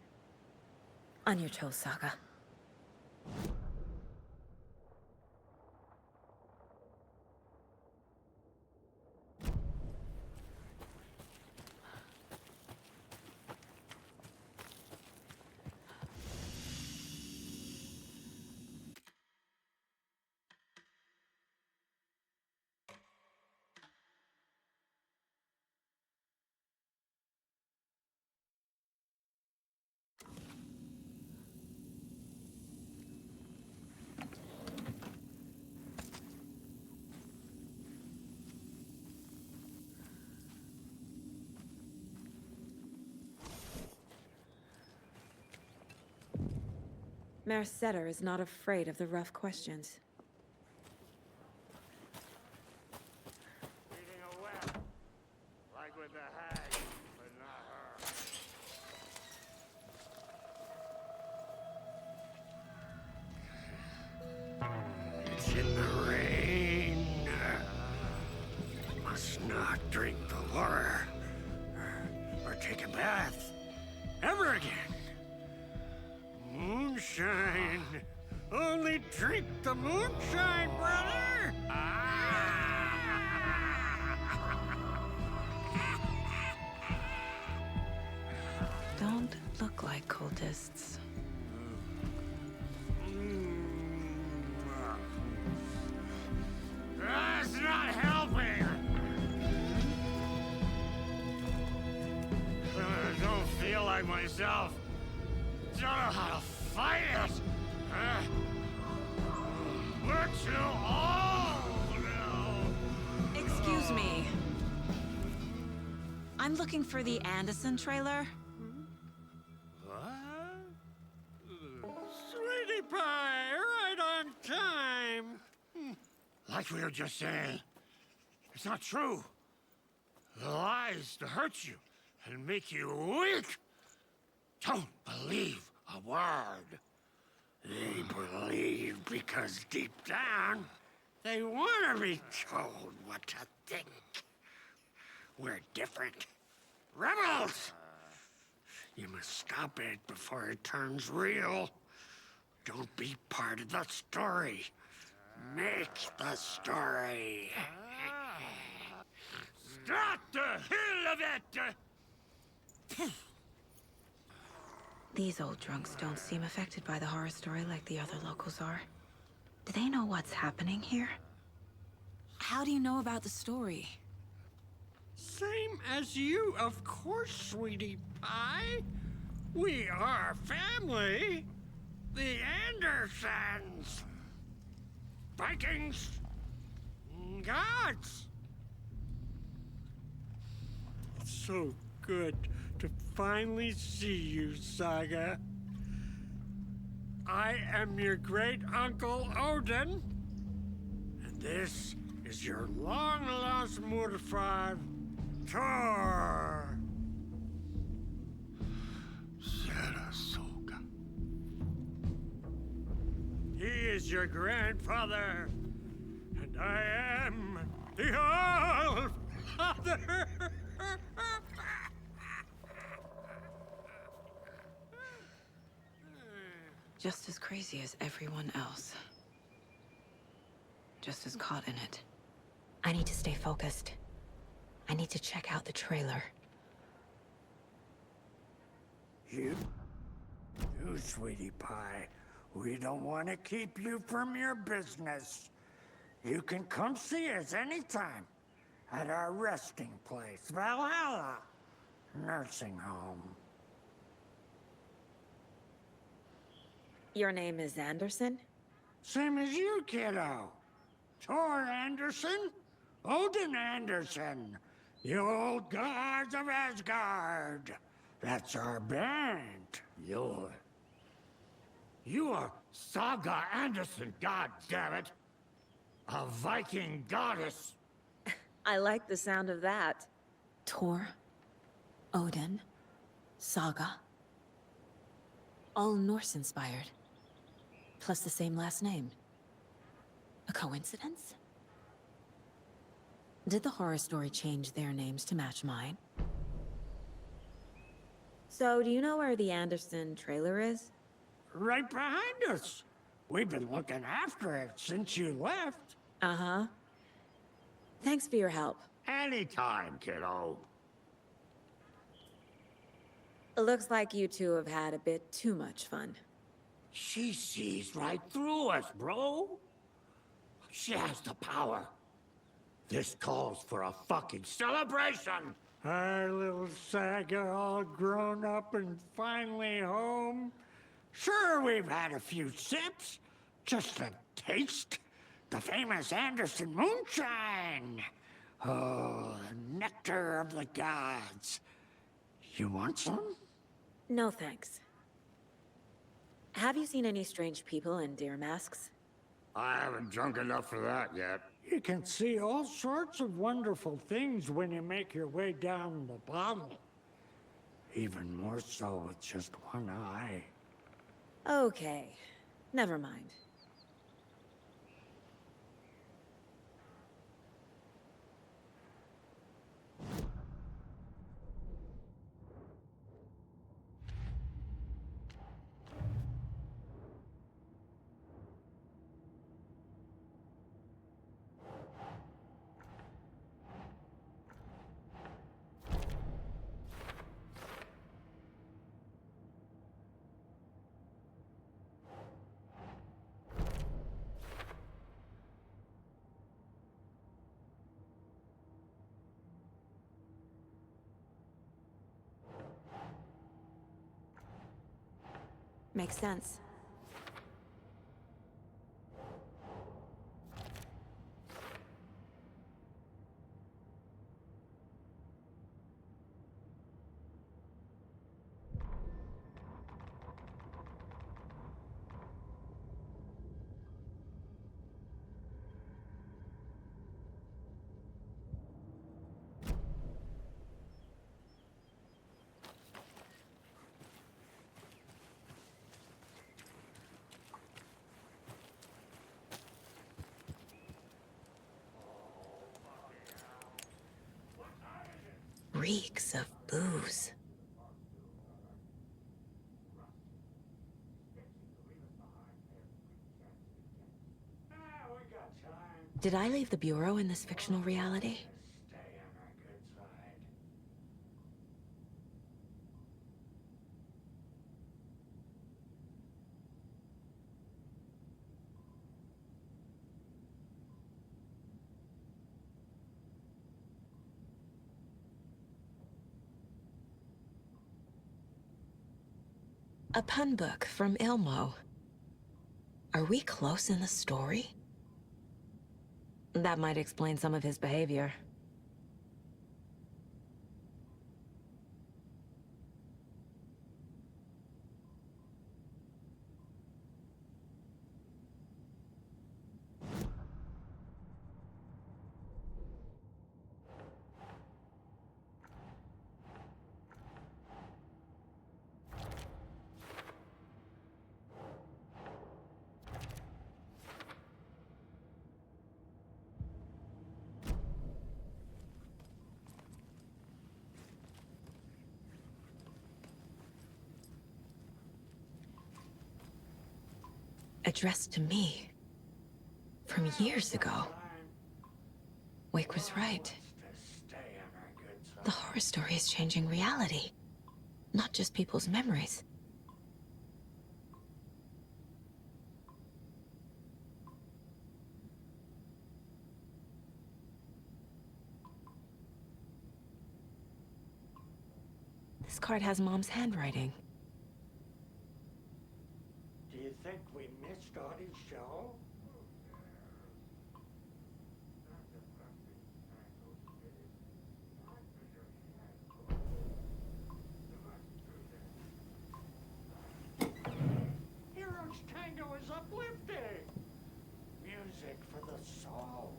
On your toes, Saga. Mayor Setter is not afraid of the rough questions. Digging a well, like with the hag, but not her. It's in the rain. Must not drink the water or take a bath ever again. Moonshine. Only drink the moonshine, brother! Don't look like cultists. That's not helping! I don't feel like myself. Don't know how to fight it! We're too old now! Excuse me. I'm looking for the Anderson trailer. What? Sweetie pie, right on time! Like we were just saying, it's not true. The lies to hurt you and make you weak. Don't believe a word. They believe because deep down, they want to be told what to think. We're different. Rebels! You must stop it before it turns real. Don't be part of the story. Make the story. Start the hell of it! These old drunks don't seem affected by the horror story like the other locals are. Do they know what's happening here? How do you know about the story? Same as you, of course, sweetie pie. We are family. The Andersons. Vikings. Gods. It's so good to finally see you, Saga. I am your great-uncle Odin. And this is your long-lost Murfar, Thor. Sarasota. He is your grandfather, and I am the All-Father. Just as crazy as everyone else. Just as caught in it. I need to stay focused. I need to check out the trailer. You, sweetie pie, we don't want to keep you from your business. You can come see us anytime at our resting place, Valhalla Nursing Home. Your name is Anderson? Same as you, kiddo. Thor Anderson, Odin Anderson, the old gods of Asgard. That's our band. You are Saga Anderson, goddammit. A Viking goddess. I like the sound of that. Thor, Odin, Saga. All Norse-inspired. Plus the same last name. A coincidence? Did the horror story change their names to match mine? So, do you know where the Anderson trailer is? Right behind us. We've been looking after it since you left. Uh-huh. Thanks for your help. Anytime, kiddo. It looks like you two have had a bit too much fun. She sees right through us, bro. She has the power. This calls for a fucking celebration. Our little Saga all grown up and finally home. Sure, we've had a few sips. Just a taste. The famous Anderson moonshine. Oh, the nectar of the gods. You want some? No thanks. Have you seen any strange people in deer masks? I haven't drunk enough for that yet. You can see all sorts of wonderful things when you make your way down the bottle. Even more so with just one eye. Okay. Never mind. Makes sense. Reeks of booze. Did I leave the Bureau in this fictional reality? A pun book from Ilmo. Are we close in the story? That might explain some of his behavior. Addressed to me. From years ago. Wake was right. The horror story is changing reality. Not just people's memories. This card has Mom's handwriting. Do you think we missed Audie's show? Heroes Tango is uplifting. Music for the soul.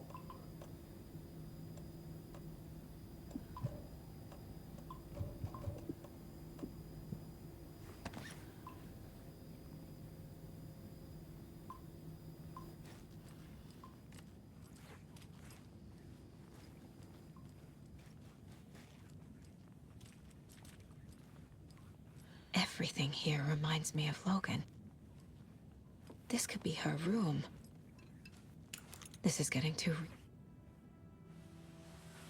Everything here reminds me of Logan. This could be her room. This is getting too...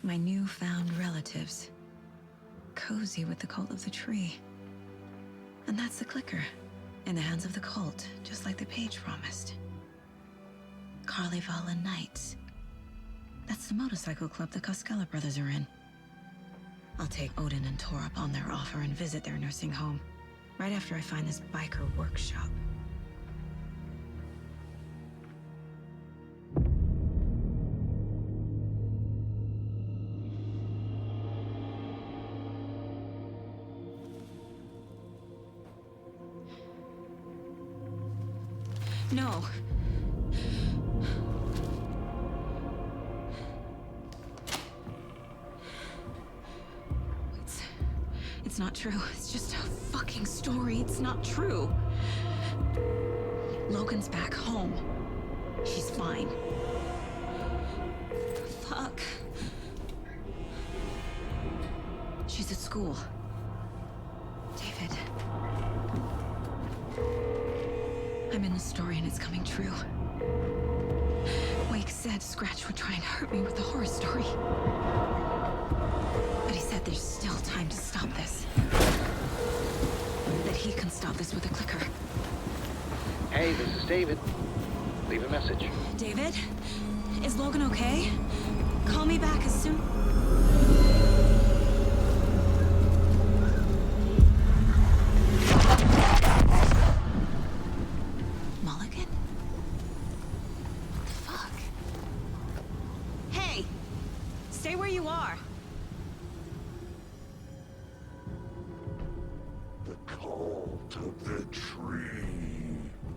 My newfound relatives. Cozy with the cult of the tree. And that's the clicker. In the hands of the cult, just like the page promised. Carnival Knights. That's the motorcycle club the Koskela brothers are in. I'll take Odin and Tor up on their offer and visit their nursing home. Right after I find this biker workshop. No. It's not true. It's just a fucking story. It's not true. Logan's back home. She's fine. Fuck. She's at school. David. I'm in the story and it's coming true. Wake said Scratch would try and hurt me with the horror story. But he said there's still time to stop this. That he can stop this with a clicker. Hey, this is David. Leave a message. David? Is Logan okay? Call me back as soon... Mulligan? What the fuck? Hey! Stay where you are. The cult of the tree.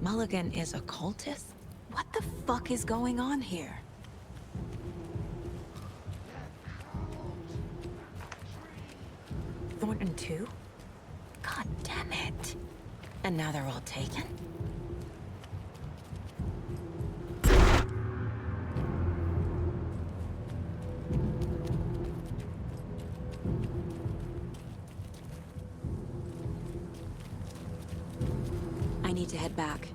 Mulligan is a cultist? What the fuck is going on here? Thornton too? God damn it. And now they're all taken? I need to head back.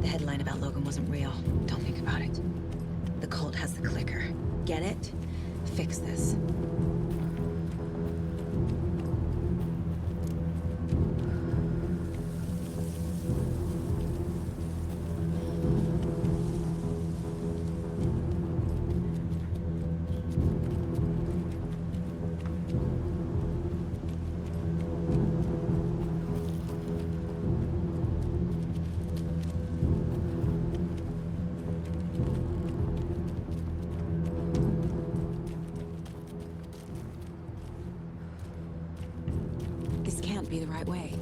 The headline about Logan wasn't real. Don't think about it. The cult has the clicker. Get it? Fix this. This can't be the right way.